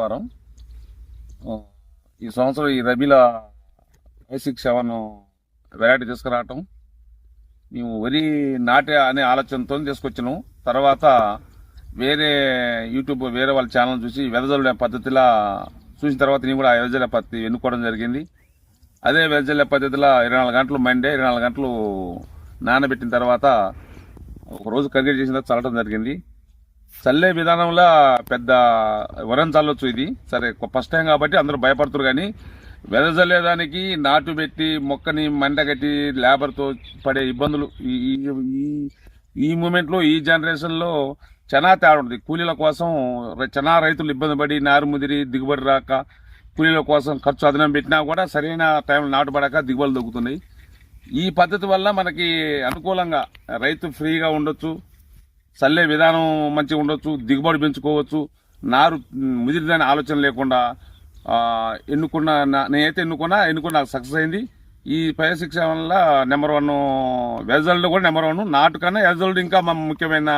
శుక్రవారం. ఈ సంవత్సరం ఈ రబీలో 567 వెరైటీ తీసుకురావటం మేము వరి నాటే అనే ఆలోచనతో తీసుకొచ్చినాం. తర్వాత వేరే యూట్యూబ్ వేరే వాళ్ళ ఛానల్ చూసి వెదజల్లే పద్ధతిలో చూసిన తర్వాత నేను కూడా ఆ వెదజల్లే పద్ధతి ఎన్నుకోవడం జరిగింది. అదే వెదజల్లే పద్ధతిలో 24 గంటలు మండే 24 గంటలు నానబెట్టిన తర్వాత ఒకరోజు కరిగేట్ చేసిన తర్వాత చల్లడం జరిగింది. చల్లే విధానంలో పెద్ద వరం చల్లొచ్చు. ఇది సరే ఫస్ట్ టైం కాబట్టి అందరూ భయపడుతున్నారు, కానీ వెదజల్లేదానికి నాటు పెట్టి మొక్కని మంటగట్టి లేబర్తో పడే ఇబ్బందులు ఈ మూమెంట్లో ఈ జనరేషన్లో చాలా తేడా ఉంటుంది. కూలీల కోసం చాలా రైతులు ఇబ్బంది పడి నారు ముదిరి దిగుబడి రాక కూలీల కోసం ఖర్చు అదనం పెట్టినా కూడా సరైన టైంలో నాటుపడక దిగుబడులు దొక్కుతున్నాయి. ఈ పద్ధతి వల్ల మనకి అనుకూలంగా రైతు ఫ్రీగా ఉండొచ్చు, చల్లే విధానం మంచిగా ఉండొచ్చు, దిగుబడి పెంచుకోవచ్చు, నారు ముదిరిదాని ఆలోచన లేకుండా నేనైతే ఎన్నుకున్నా నాకు సక్సెస్ అయింది. ఈ 567 వల్ల నెంబర్ 1 వెదజల్లు కూడా నెంబర్ 1, నాటు కన్నా వెదజల్లు ఇంకా ముఖ్యమైన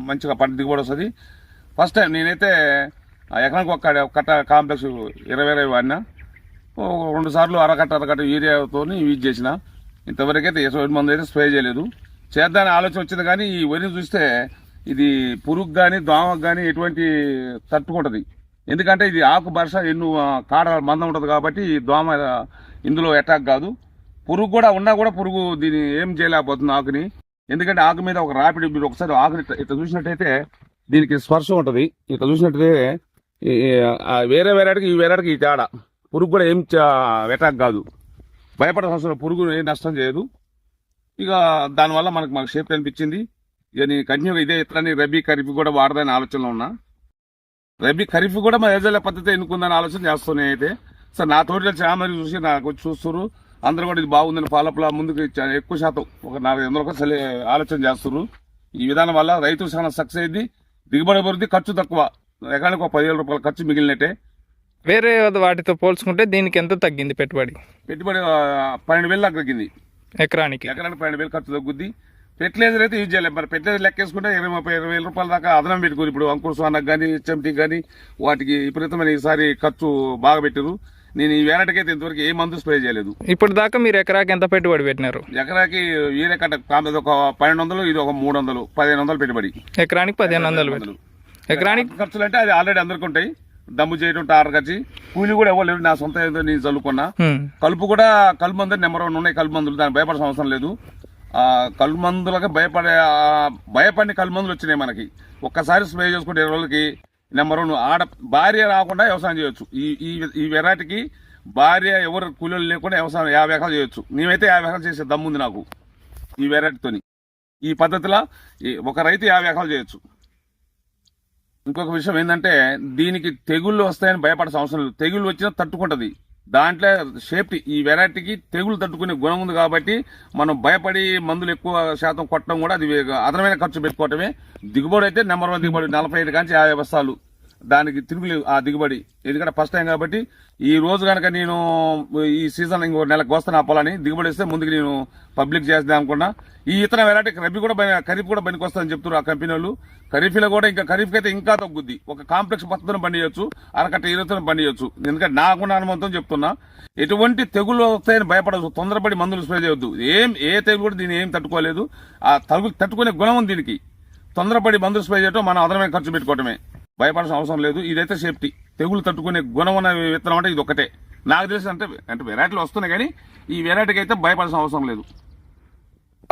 మంచిగా పంట దిగుబడి వస్తుంది. ఫస్ట్ టైం నేనైతే ఎకరానికి ఒక కట్ట కాంప్లెక్స్ 20 వాడినా, 2 సార్లు అరకట్ట యూరియాతో యూజ్ చేసిన. ఇంతవరకు అయితే 20 మంది అయితే స్ప్రే చేయలేదు. చేద్దాని ఆలోచన వచ్చింది, కానీ ఈ వరిని చూస్తే ఇది పురుగు కానీ దోమకు కానీ ఎటువంటి తట్టుకుంటుంది. ఎందుకంటే ఇది ఆకు బర్ష కాడ మందం ఉంటుంది కాబట్టి ఈ దోమ ఇందులో అటాక్ కాదు. పురుగు కూడా ఉన్నా కూడా పురుగు దీన్ని ఏం చేయలేకపోతుంది ఆకుని. ఎందుకంటే ఆకు మీద ఒక రాపిడి, మీరు ఒకసారి ఆకుని ఇట్లా చూసినట్టయితే దీనికి స్పర్శ ఉంటుంది. ఇట్లా చూసినట్టయితే వేరే వెరైటీకి ఈ వెరైటీకి ఈ తేడా. పురుగు కూడా ఏం అటాక్ కాదు, భయపడే అవసరం, పురుగు ఏం నష్టం చేయదు. ఇక దానివల్ల మాకు షేప్ అనిపించింది. ఇక నేను కంటిన్యూగా ఇదే ఇతరాన్ని రబీ ఖరీఫ్ కూడా వాడదాని ఆలోచనలో ఉన్నా. రబీ ఖరీఫ్ కూడా మా వెదజల్లే పద్ధతి ఎన్నుకుందని ఆలోచన చేస్తున్నాయి. అయితే సార్ నా తోటలో చాలా మంది చూసి నాకు చూస్తున్నారు, అందరూ కూడా ఇది బాగుందని ఫాలోఅప్లా ముందుకు ఎక్కువ శాతం ఒక 400 ఆలోచన చేస్తున్నారు. ఈ విధానం వల్ల రైతు చాలా సక్సెస్ అయింది, దిగుబడి అభివృద్ధి, ఖర్చు తక్కువ, ఎకరానికి ఒక 10,000 రూపాయల ఖర్చు మిగిలినట్టే. వేరే వాటితో పోల్చుకుంటే దీనికి ఎంత తగ్గింది పెట్టుబడి? 12,000 దాకా తగ్గింది. ఎకరానికి 12,000 ఖర్చు తగ్గుద్ది. ఫెర్టిలైజర్ అయితే యూజ్ చేయలేదు. మరి ఫెర్టిలైజర్ లెక్కేసుకుంటే 20,000 రూపాయల దాకా అదనం పెట్టుకోరు. ఇప్పుడు అంకుర సోనకు కానీ హెచ్ఎంటీ కానీ వాటికి విపరీతమైన ఈసారి ఖర్చు బాగా పెట్టారు. నేను ఈ వేరటికి అయితే ఇంతవరకు ఏ మందు స్ప్రే చేయలేదు. ఇప్పుడు దాకా మీరు ఎకరాకి ఎంత పెట్టుబడి పెట్టినారు? ఎకరాకి వేరే కట్ట ఒక 1,200, ఇది ఒక 300, 1,500 పెట్టుబడి. ఎకరానికి 1,500. ఎకరానికి ఖర్చులు అంటే అది ఆల్రెడీ అందరికి ఉంటాయి. దమ్ము చేయడం, టార్ ఖర్చు, కూలి కూడా ఇవ్వలేదు. నా సొంత ఏదో నేను చల్లుకున్నా. కలుపు కూడా కలుపు మందులు నెంబర్ 1 ఉన్నాయి. కలుపు మందులు దానికి భయపడాల్సిన అవసరం లేదు. కలుపు మందులకు భయపడిన కలుపు మందులు వచ్చినాయి మనకి. ఒక్కసారి స్ప్రే చేసుకుంటే 20 రోజులకి నెంబర్ 1 ఆడ భార్య రాకుండా వ్యవసాయం చేయొచ్చు. ఈ వెరైటీకి భార్య ఎవరు కూలీలు లేకుండా వ్యవసాయం 50 ఎకరాలు చేయొచ్చు. నేనైతే 50 ఎకరాలు చేసే దమ్ముంది నాకు ఈ వెరైటీతోని. ఈ పద్ధతిలో ఒక రైతు 50 ఎకరాలు చేయొచ్చు. ఇంకొక విషయం ఏంటంటే దీనికి తెగుళ్ళు వస్తాయని భయపడాల్సిన అవసరం లేదు. తెగుళ్ళు వచ్చినా తట్టుకుంటది. దాంట్లో సేఫ్టీ, ఈ వెరైటీకి తెగులు తట్టుకునే గుణం ఉంది కాబట్టి మనం భయపడి మందులు ఎక్కువ శాతం కొట్టడం కూడా అది అదనమైన ఖర్చు పెట్టుకోవటమే. దిగుబడి అయితే నెంబర్ 1 దిగుబడి 45 నుంచి 50 బస్తాలు, దానికి తిరుగులేదు ఆ దిగుబడి. ఎందుకంటే ఫస్ట్ టైం కాబట్టి ఈ రోజు కనుక నేను ఈ సీజన్ ఇంకో నెలకు వస్తాను ఆ పొలాన్ని దిగుబడి ఇస్తే ముందుకు నేను పబ్లిక్ చేద్దాం అనుకున్నా. ఈ ఇతర వెరైటీ రబీ కూడా ఖరీఫ్ కూడా పనికి వస్తుందని చెప్తున్నారు ఆ కంపెనీ వాళ్ళు. ఖరీఫ్లో కూడా ఇంకా ఖరీఫ్కి అయితే ఇంకా తగ్గుద్ది. ఒక కాంప్లెక్స్ 10 పండి చేయొచ్చు, అరకట్ట 20 పండి చేయొచ్చు. ఎందుకంటే నాకున్న అనుభవంతో చెప్తున్నా. ఎటువంటి తెగులు వస్తాయని భయపడవచ్చు, తొందరపడి మందులు స్ప్రే చేయొద్దు. ఏ తెగులు కూడా దీన్ని ఏం తట్టుకోలేదు. ఆ తట్టుకునే గుణం ఉంది దీనికి. తొందరపడి మందులు స్ప్రే చేయడం మనం అదనమైన ఖర్చు పెట్టుకోవటమే, భయపడాల్సిన అవసరం లేదు. ఇదైతే సేఫ్టీ, తెగులు తట్టుకునే గుణం ఉన్న విత్తనం అంటే ఇది ఒకటే నాకు తెలిసి. అంటే వెరైటీలు వస్తున్నాయి, కానీ ఈ వెరైటీకి అయితే భయపడాల్సిన అవసరం లేదు.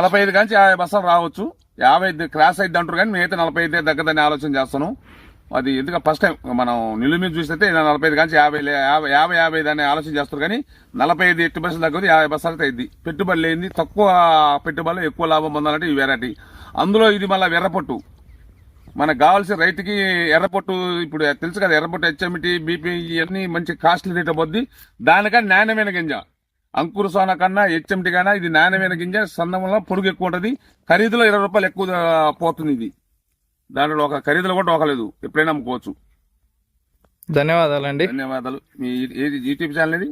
45 నుంచి 50 బస్తాలు రావచ్చు. 50 క్రాస్ అయితే అంటారు, కానీ నేనైతే 45 దగ్గరదని ఆలోచన చేస్తాను. అది ఎందుకంటే ఫస్ట్ టైం మనం నిలువ మీద చూస్తే 45 నుంచి 50 దాన్ని ఆలోచన చేస్తారు, కానీ 45 80% తగ్గదు, 50 బస్తాలు అయితే అయింది. పెట్టుబడి లేని తక్కువ పెట్టుబడులు ఎక్కువ లాభం పొందాలంటే ఈ వెరైటీ. అందులో ఇది మళ్ళీ ఎర్రపొట్టు, మనకు కావాల్సిన రైతుకి ఎర్రపొట్టు. ఇప్పుడు తెలుసు కదా, ఎర్రపొట్టు హెచ్ఎంటీ బీపీ ఇవన్నీ మంచి కాస్ట్లీ రేట్ పోద్ది. దానికన్నా నాణ్యమైన గింజ, అంకుర సోన కన్నా హెచ్ఎంటీ కన్నా ఇది నాణ్యమైన గింజ. సన్నంలో పొరుగు ఎక్కువ ఉంటుంది, ఖరీదులో 20 రూపాయలు ఎక్కువ పోతుంది. ఇది దాంట్లో ఒక ఖరీదులో కూడా ఒకలేదు, ఎప్పుడైనా అమ్ముకోవచ్చు. ధన్యవాదాలండి. ధన్యవాదాలు. మీ యూట్యూబ్ ఛానల్ ఇది.